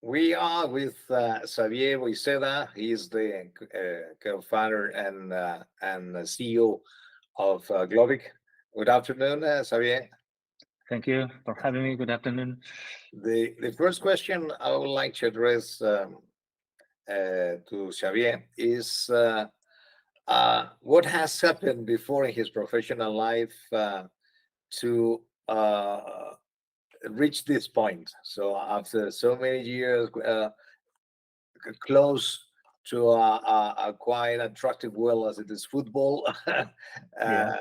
We are with Xavier Boixeda. He is the co-founder and CEO of Globick. Good afternoon, Xavier. Thank you for having me. Good afternoon. The first question I would like to address to Xavier is what has happened before in his professional life to reach this point. So after so many years, close to a quite attractive world as it is football. Yeah.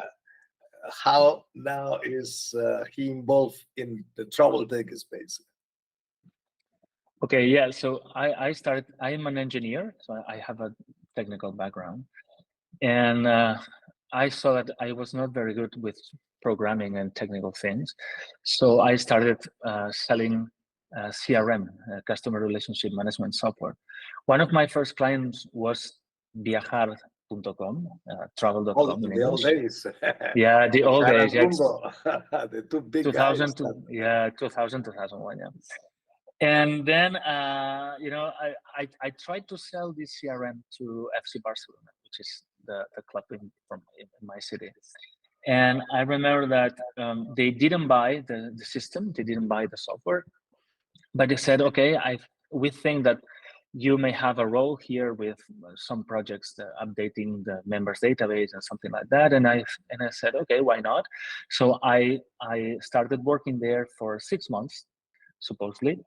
How now is he involved in the Travelthink space? Okay. Yeah. So I started. I am an engineer, so I have a technical background, and I saw that I was not very good with programming and technical things, so I started selling CRM, customer relationship management software. One of my first clients was viajar.com, travel.com in The old English. days. Yeah, the old days. Yeah, The two big 2000 guys. yeah, 2000, 2001. Yeah. And then, I tried to sell this CRM to FC Barcelona, which is the club in my city. And I remember that they didn't buy the system, they didn't buy the software, but they said, okay, we think that you may have a role here with some projects, updating the members database and something like that. And I said, okay, why not? So I started working there for 6 months, supposedly,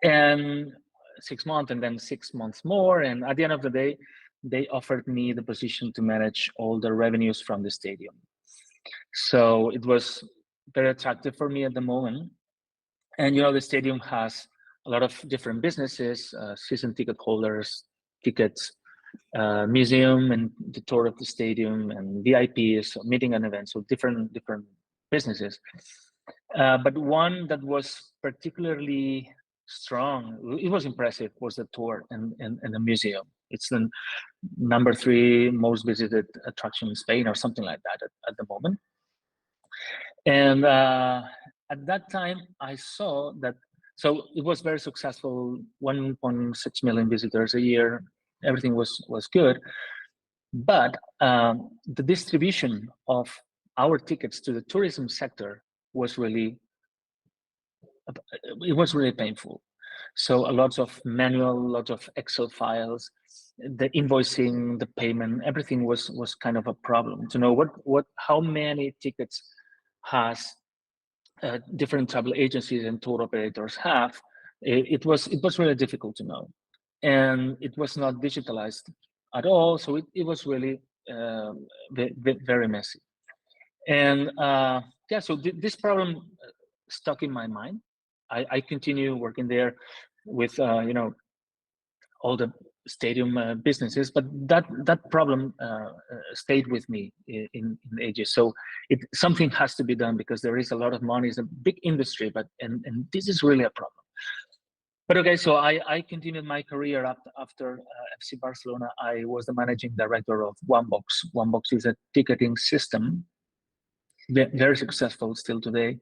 and 6 months, and then 6 months more. And at the end of the day, they offered me the position to manage all the revenues from the stadium. So it was very attractive for me at the moment. And the stadium has a lot of different businesses, season ticket holders, tickets, museum, and the tour of the stadium, and VIPs, meeting and events, so different businesses. But one that was particularly strong, it was impressive, was the tour and the museum. It's the number 3 most visited attraction in Spain, or something like that at the moment. And at that time, I saw that, so it was very successful, 1.6 million visitors a year. Everything was good. But the distribution of our tickets to the tourism sector was really painful. So lots of manual, lots of Excel files, the invoicing, the payment, everything was kind of a problem to know how many tickets has different travel agencies and tour operators have. It was really difficult to know, and it was not digitalized at all. So it was really very messy. And yeah, so this problem stuck in my mind. I continue working there with all the stadium businesses, but that problem stayed with me in ages. So something has to be done, because there is a lot of money. It's a big industry, but and this is really a problem. But okay, so I continued my career after FC Barcelona. I was the managing director of OneBox. OneBox is a ticketing system, very successful still today,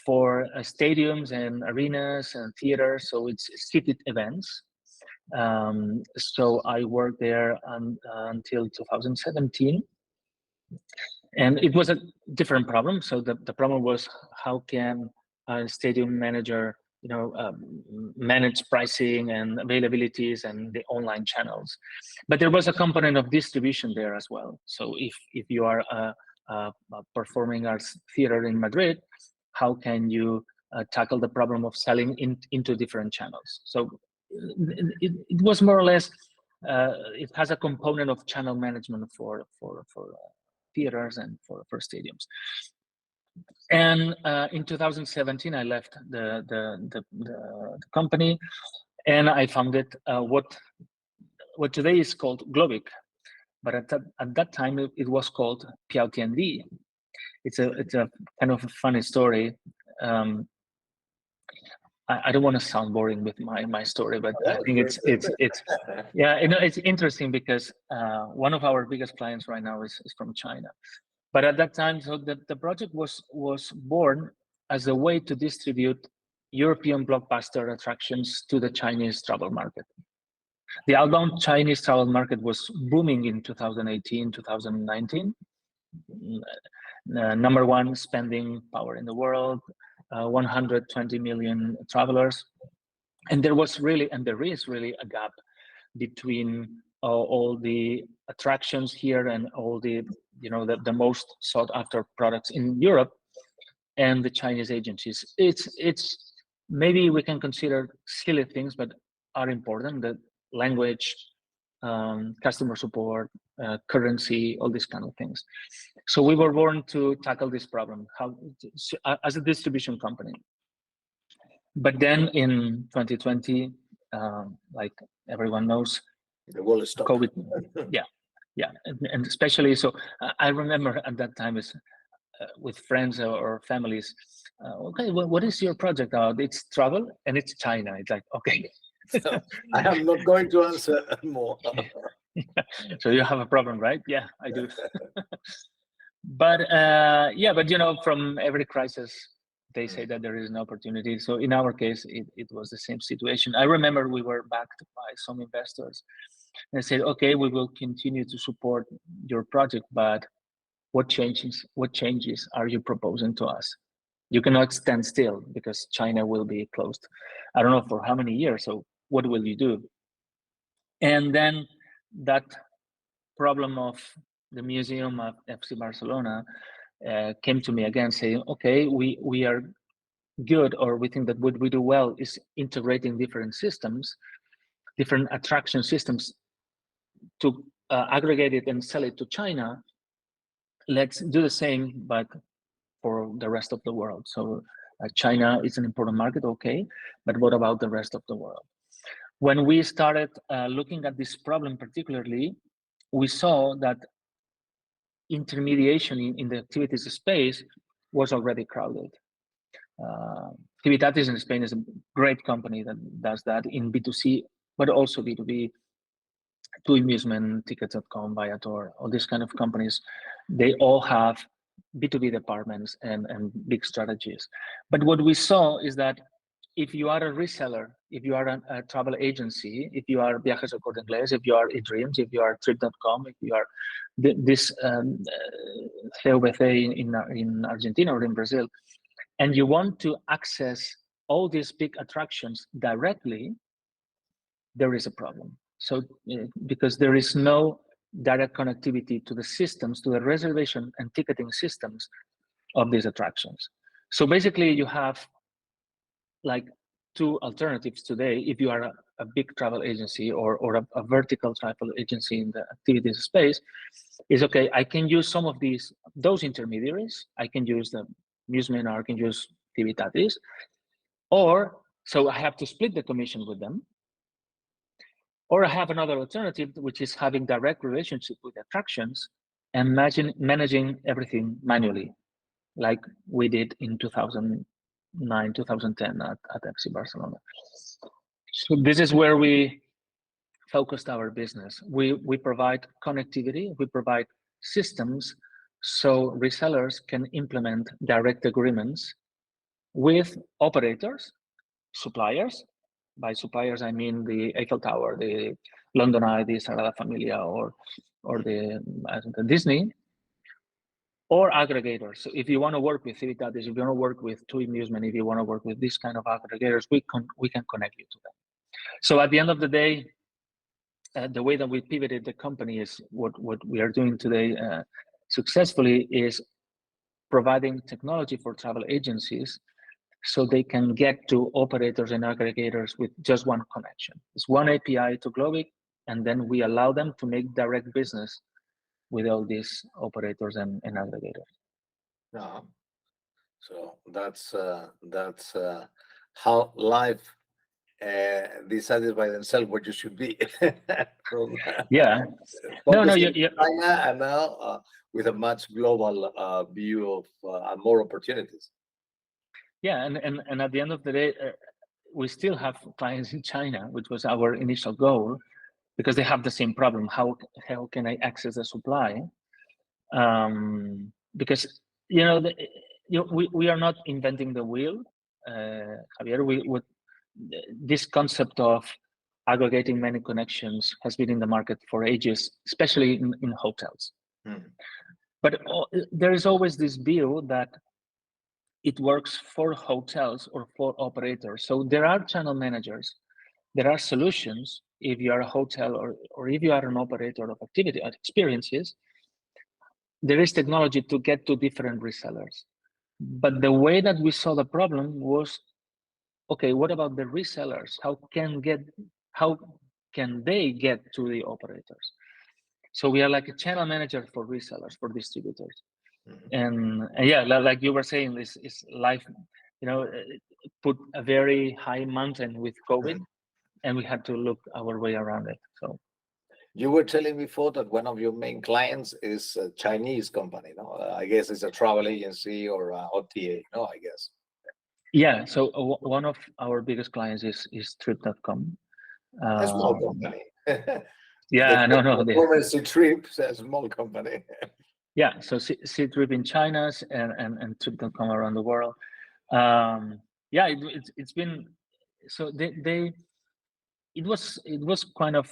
for stadiums and arenas and theaters. So it's seated events. So I worked there until 2017, and it was a different problem. So the problem was, how can a stadium manager manage pricing and availabilities and the online channels? But there was a component of distribution there as well. So if you are a performing arts theater in Madrid, how can you tackle the problem of selling into different channels? So it was more or less, it has a component of channel management for theaters and for stadiums. And in 2017, I left the company, and I founded what today is called Globick, but at that time it was called PLTND. It's a kind of a funny story. I don't want to sound boring with my story, but I think it's yeah, it's interesting, because one of our biggest clients right now is from China. But at that time, so the project was born as a way to distribute European blockbuster attractions to the Chinese travel market. The outbound Chinese travel market was booming in 2018, 2019. Number one spending power in the world, 120 million travelers. And there was really, and there is really a gap between all the attractions here and all the, the most sought after products in Europe and the Chinese agencies. It's maybe we can consider silly things, but are important. The language, customer support, currency, all these kind of things. So we were born to tackle this problem as a distribution company. But then in 2020, like everyone knows, the world is stopped. COVID. Yeah, and especially so. I remember at that time is with friends or families. Okay, what is your project about? It's travel and it's China. It's like, okay. I am not going to answer more. So you have a problem, right? Yeah, I do. But from every crisis, they say that there is an opportunity. So in our case, it was the same situation. I remember we were backed by some investors and said, okay, we will continue to support your project, but what changes are you proposing to us? You cannot stand still because China will be closed. I don't know for how many years. So what will you do? And then that problem of the museum of FC Barcelona came to me again saying, okay, we are good, or we think that what we do well is integrating different systems, different attraction systems to aggregate it and sell it to China. Let's do the same, but for the rest of the world. So China is an important market, okay, but what about the rest of the world? When we started looking at this problem particularly, we saw that intermediation in the activities space was already crowded. Digitize in Spain is a great company that does that in B2C, but also B2B, to amusement, tickets.com, Viator, all these kind of companies. They all have B2B departments and big strategies. But what we saw is that if you are a reseller, if you are a travel agency, if you are Viajes El Corte Inglés, if you are eDreams, if you are Trip.com, if you are this CVC in Argentina or in Brazil, and you want to access all these big attractions directly, there is a problem. So because there is no direct connectivity to the systems, to the reservation and ticketing systems of these attractions. So basically you have like two alternatives today. If you are a big travel agency or a vertical travel agency in the activities space, is okay, I can use some of those intermediaries. I can use the amusement, or I can use Digitize, or so I have to split the commission with them. Or I have another alternative, which is having direct relationship with attractions and managing everything manually, like we did in 2009, 2010 at FC Barcelona. So this is where we focused our business. We provide connectivity, we provide systems so resellers can implement direct agreements with operators, suppliers. By suppliers, I mean the Eiffel Tower, the London Eye, the Sagrada Familia, or the Disney, or aggregators. So if you want to work with Digitize, if you want to work with To Amusement, if you want to work with this kind of aggregators, we can connect you to them. So at the end of the day, the way that we pivoted the company is what we are doing today successfully is providing technology for travel agencies so they can get to operators and aggregators with just one connection. It's one API to Globick, and then we allow them to make direct business with all these operators and aggregators. So that's how life decided by themselves what you should be. From, yeah. No, China, and now with a much global view of more opportunities. Yeah, and at the end of the day, we still have clients in China, which was our initial goal, because they have the same problem. How can I access the supply? Because we are not inventing the wheel. Javier, this concept of aggregating many connections has been in the market for ages, especially in hotels. But there is always this view that it works for hotels or for operators. So there are channel managers, there are solutions if you are a hotel or if you are an operator of activity experiences. There is technology to get to different resellers. But the way that we saw the problem was, okay, what about the resellers? How can they get to the operators? So we are like a channel manager for resellers, for distributors. And yeah, like you were saying, this is life, put a very high mountain with COVID, and we had to look our way around it. So you were telling before that one of your main clients is a Chinese company, no? I guess it's a travel agency or OTA, no, I guess. Yeah, so one of our biggest clients is Trip.com. A small company. Yeah, no. The Trips, a small company. Yeah, so Trip in China and Trip.com around the world. Yeah, it's been so it was kind of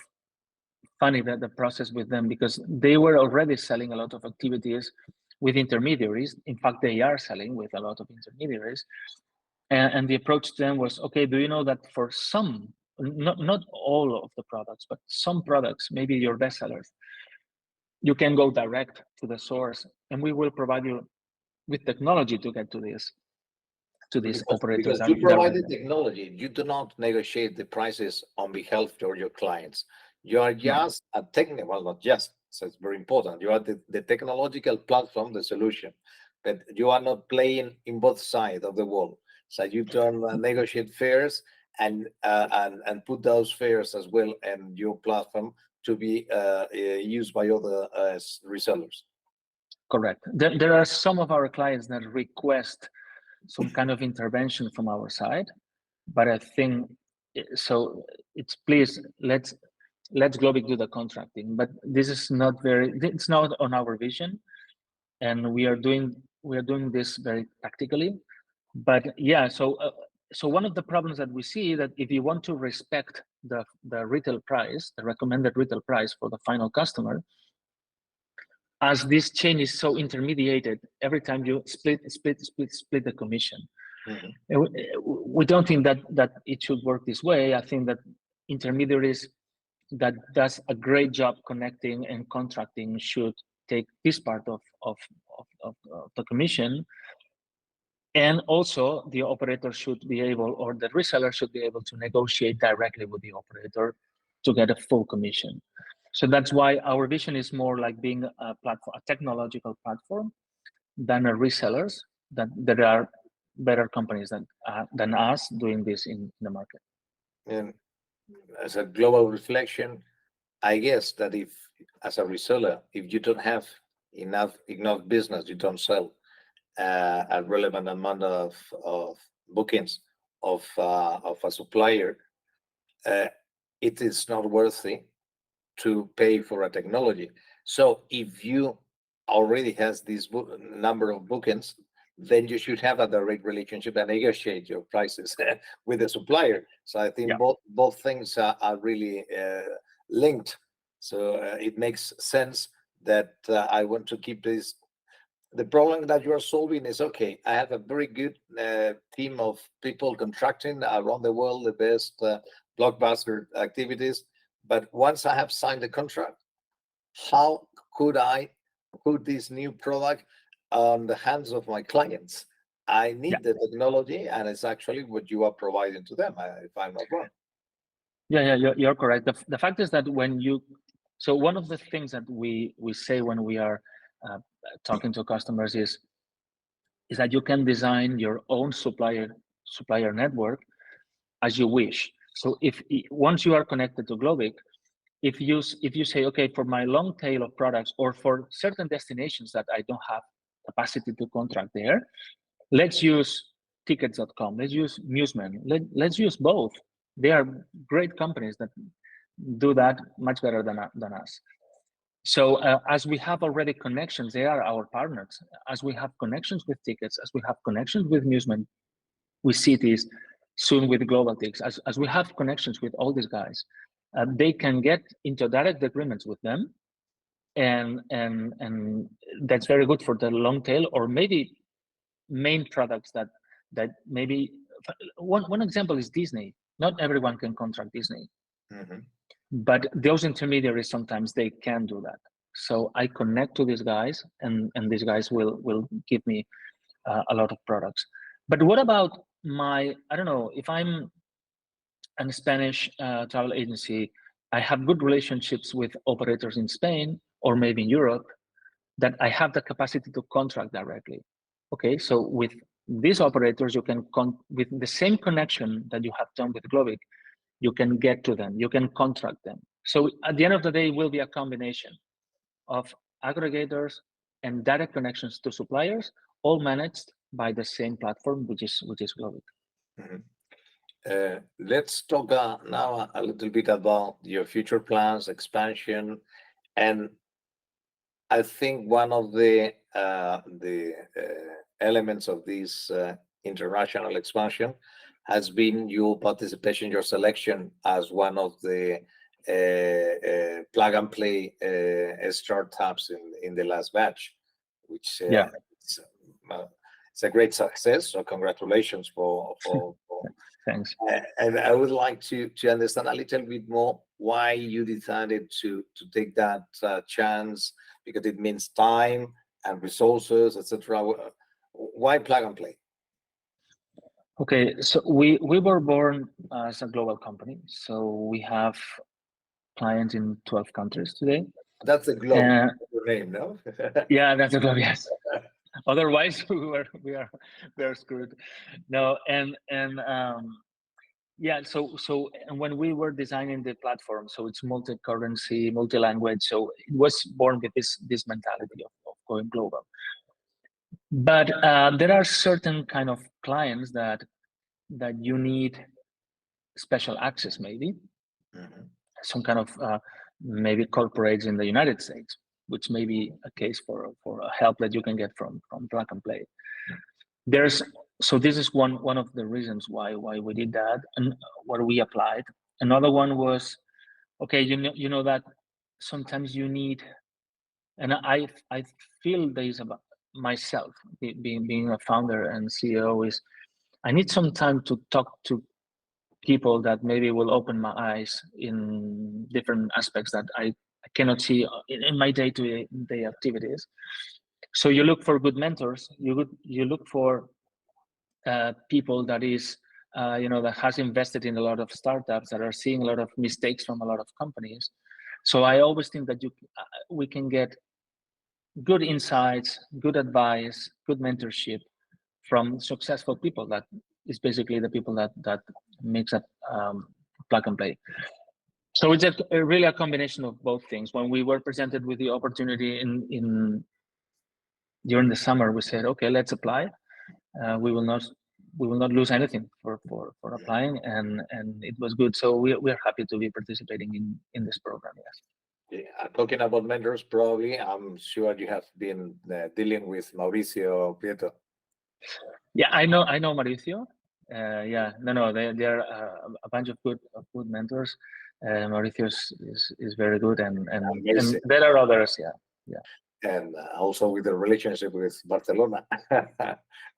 funny that the process with them, because they were already selling a lot of activities with intermediaries. In fact, they are selling with a lot of intermediaries, and the approach to them was, okay, do you know that for some, not all of the products, but some products, maybe your best sellers, you can go direct to the source, and we will provide you with technology to get to these operators. Because you provide the technology, you do not negotiate the prices on behalf of your clients. You are just a technical, well, not just, so it's very important. You are the technological platform, the solution, but you are not playing in both sides of the wall. So you turn negotiate fares and put those fares as well in your platform to be used by other resellers. Correct. There are some of our clients that request some kind of intervention from our side, but I think so. It's please let's Globick do the contracting, but this is not it's not on our vision, and we are doing this very tactically. But yeah, so one of the problems that we see that if you want to respect the retail price, the recommended retail price for the final customer, as this chain is so intermediated, every time you split the commission. We don't think that it should work this way. I think that intermediaries that does a great job connecting and contracting should take this part of the commission, and also the operator should be able, or the reseller should be able to negotiate directly with the operator to get a full commission. So that's why our vision is more like being a platform, a technological platform, than a resellers. That there are better companies than us doing this in the market. And as a global reflection, I guess that if, as a reseller, if you don't have enough business, you don't sell a relevant amount of bookings of a supplier, it is not worthy to pay for a technology. So if you already has this number of bookings, then you should have a direct relationship and negotiate your prices with the supplier. So I think both things are really linked. So it makes sense that I want to keep this. The problem that you are solving is, okay, I have a very good team of people contracting around the world, the best blockbuster activities. But once I have signed the contract, how could I put this new product on the hands of my clients? I need the technology, and it's actually what you are providing to them, if I'm not wrong. Yeah, you're correct. The fact is that so one of the things that we say when we are talking to customers is that you can design your own supplier network as you wish. So if once you are connected to Globick, if you say, okay, for my long tail of products or for certain destinations that I don't have capacity to contract there, let's use tickets.com, let's use Musement, let's use both. They are great companies that do that much better than us. So as we have already connections, they are our partners. As we have connections with tickets, as we have connections with Musement, with cities, soon with Globaltics, as we have connections with all these guys, they can get into direct agreements with them, and that's very good for the long tail, or maybe main products that maybe one example is Disney. Not everyone can contract Disney, but those intermediaries sometimes they can do that. So I connect to these guys, and these guys will give me a lot of products. But what about I don't know, if I'm a Spanish travel agency, I have good relationships with operators in Spain or maybe in Europe, that I have the capacity to contract directly. Okay, so with these operators, you can with the same connection that you have done with Globick, you can get to them, you can contract them. So at the end of the day, it will be a combination of aggregators and direct connections to suppliers, all managed by the same platform, which is Globick. Let's talk now a little bit about your future plans, expansion, and I think one of the elements of this international expansion has been your participation, your selection as one of the plug and play startups in the last batch, which it's a great success. So congratulations for Thanks. And I would like to understand a little bit more why you decided to take that chance, because it means time and resources, etc. Why plug and play? Okay, so we were born as a global company, so we have clients in 12 countries today. That's a global name, no? Yeah, that's a global. Yes. Otherwise, we are screwed. No, and yeah. So and when we were designing the platform, so it's multi-currency, multi-language. So it was born with this mentality of going global. But there are certain kind of clients that you need special access, maybe some kind of maybe corporates in the United States, which may be a case for a help that you can get from plug and play. So this is one of the reasons why we did that and what we applied. Another one was, okay, you know that sometimes you need, and I feel this about myself, being a founder and CEO, is I need some time to talk to people that maybe will open my eyes in different aspects that I cannot see in my day-to-day activities. So you look for good mentors. You look for people that is that has invested in a lot of startups, that are seeing a lot of mistakes from a lot of companies. So I always think that we can get good insights, good advice, good mentorship from successful people. That is basically the people that makes up plug and play. So it's really a combination of both things. When we were presented with the opportunity in during the summer, we said, okay, let's apply. We will not lose anything for applying, and it was good. So we are happy to be participating in this program. Yes. Yeah, talking about mentors, probably I'm sure you have been dealing with Mauricio Prieto. Yeah, I know Mauricio. Yeah, no, they are a bunch of good mentors. Mauricio is very good, and there are others. Yeah. And also with the relationship with Barcelona,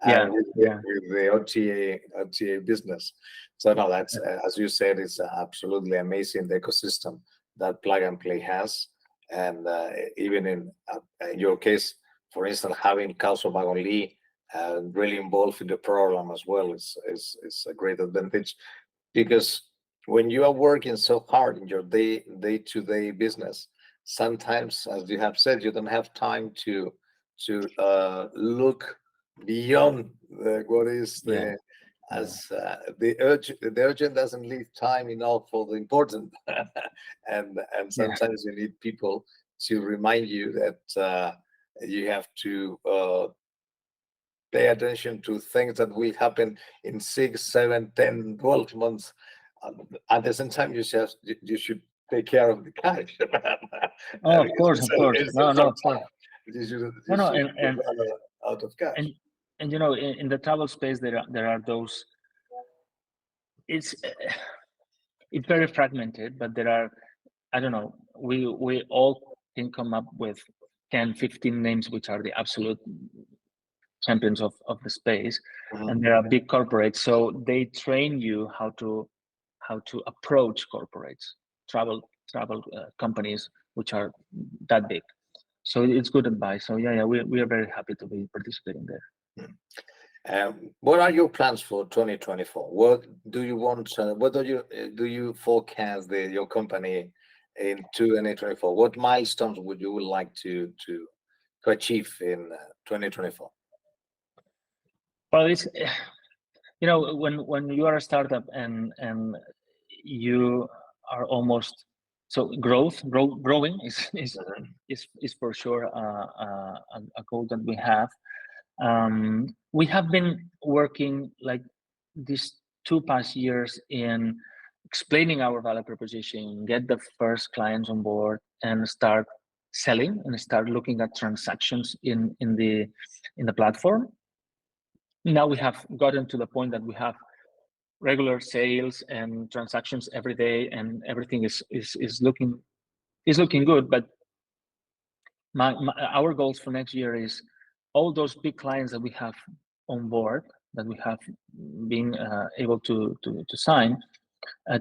and with the OTA business. So no, that's as you said, it's absolutely amazing, the ecosystem that plug and play has, and even in your case, for instance, having Kauso Magonli really involved in the program as well is a great advantage, because when you are working so hard in your day-to-day business, sometimes, as you have said, you don't have time to look beyond what is the the urgent doesn't leave time enough for the important, and sometimes you need people to remind you that you have to pay attention to things that will happen in 6, 7, 10, 12 months. At the same time, you should take care of the cash. Of course. No, of course. You should No, out of cash. and in the travel space there are those. It's very fragmented, but there are, I don't know, we all can come up with 10, 15 names which are the absolute champions of the space, and there are big corporates, so they train you how to approach corporates, travel companies which are that big. So it's good advice. So yeah, we are very happy to be participating there. What are your plans for 2024? What do you want? What do you forecast your company in 2024? What milestones would you like to achieve in 2024? Well, it's when you are a startup and you are almost growing is for sure a goal that we have. We have been working like these 2 past years in explaining our value proposition, get the first clients on board, and start selling and start looking at transactions in the platform. Now we have gotten to the point that we have regular sales and transactions every day, and everything is looking good. But our goals for next year is all those big clients that we have on board, that we have been able to sign,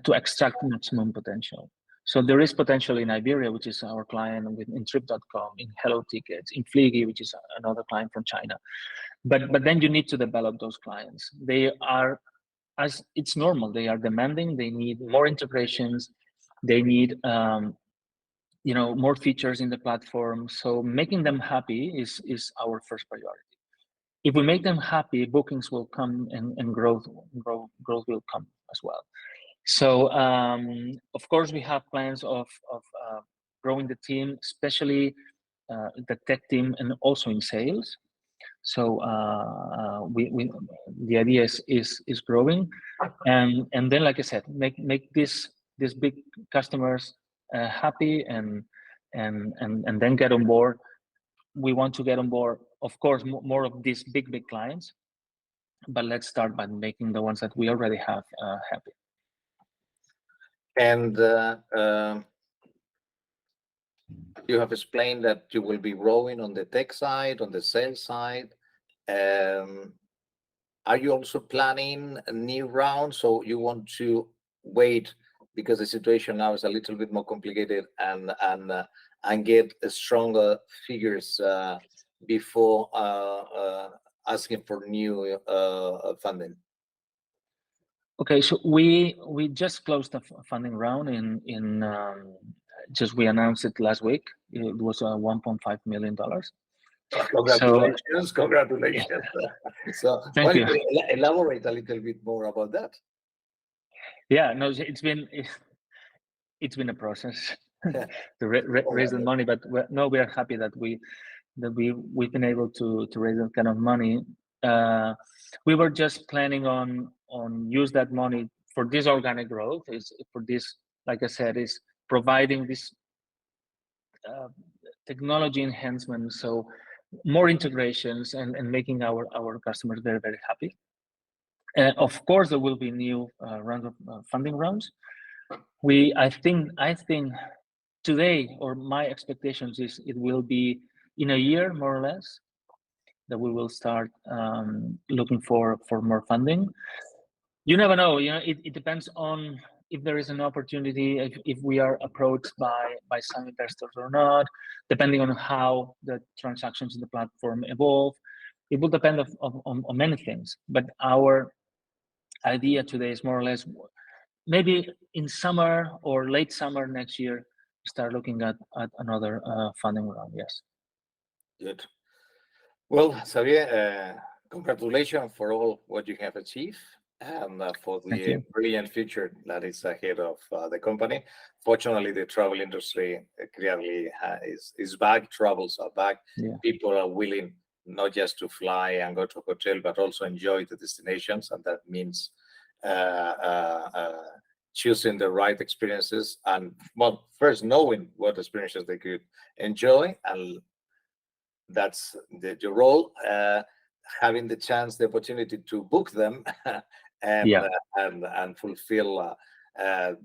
to extract maximum potential. So there is potential in Iberia, which is our client, in Trip.com, in Hello Tickets, in Fligy, which is another client from China. But then you need to develop those clients. They are, as it's normal, they are demanding. They need more integrations. They need more features in the platform. So making them happy is our first priority. If we make them happy, bookings will come, and growth will come as well. So of course we have plans of growing the team, especially the tech team, and also in sales. So the idea is growing, and then, like I said, make these big customers happy, and then get on board. We want to get on board, of course, more of these big clients, but let's start by making the ones that we already have happy. And you have explained that you will be growing on the tech side, on the sales side. Are you also planning a new round? So you want to wait because the situation now is a little bit more complicated, and get stronger figures before asking for new funding? Okay, so we just closed a funding round in we announced it last week. It was $1.5 million. Congratulations! Congratulations! So thank you. Elaborate a little bit more about that. Yeah, no, it's been a process to raise the money, but we are happy that we've been able to raise that kind of money. We were just planning on use that money for this organic growth. Is for this, like I said, is providing this technology enhancement, so more integrations, and making our customers very, very happy. Of course, there will be new rounds of funding rounds. I think today, or my expectations is, it will be in a year more or less that we will start looking for more funding. You never know. It depends on if there is an opportunity, if we are approached by some investors or not, depending on how the transactions in the platform evolve. It will depend on many things. But our idea today is more or less, maybe in summer or late summer next year, start looking at another funding round. Yes. Good. Well, Xavier, congratulations for all what you have achieved, and for the brilliant future that is ahead of the company. Fortunately, the travel industry clearly is back. Travels are back. Yeah. People are willing not just to fly and go to a hotel, but also enjoy the destinations, and that means choosing the right experiences, and first knowing what experiences they could enjoy, and that's your role. having the chance, the opportunity to book them and Yeah. and fulfill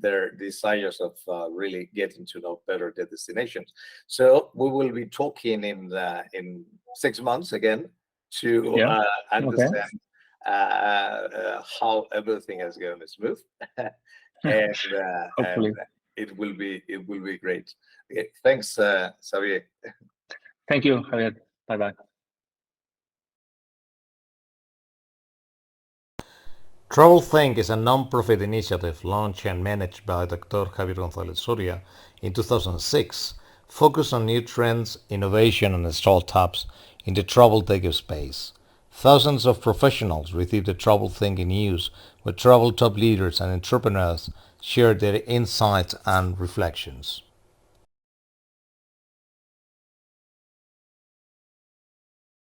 their desires of really getting to know better the destinations. So we will be talking in 6 months again to Yeah. Okay. understand how everything is going smooth, and Hopefully. it will be great. Okay, thanks, Xavier. Thank you, Javier. Bye bye. Travelthink is a non-profit initiative launched and managed by Dr. Javier Gonzalez-Soria in 2006, focused on new trends, innovation, and startups in the travel tech space. Thousands of professionals receive the Travelthink news, where travel top leaders and entrepreneurs share their insights and reflections.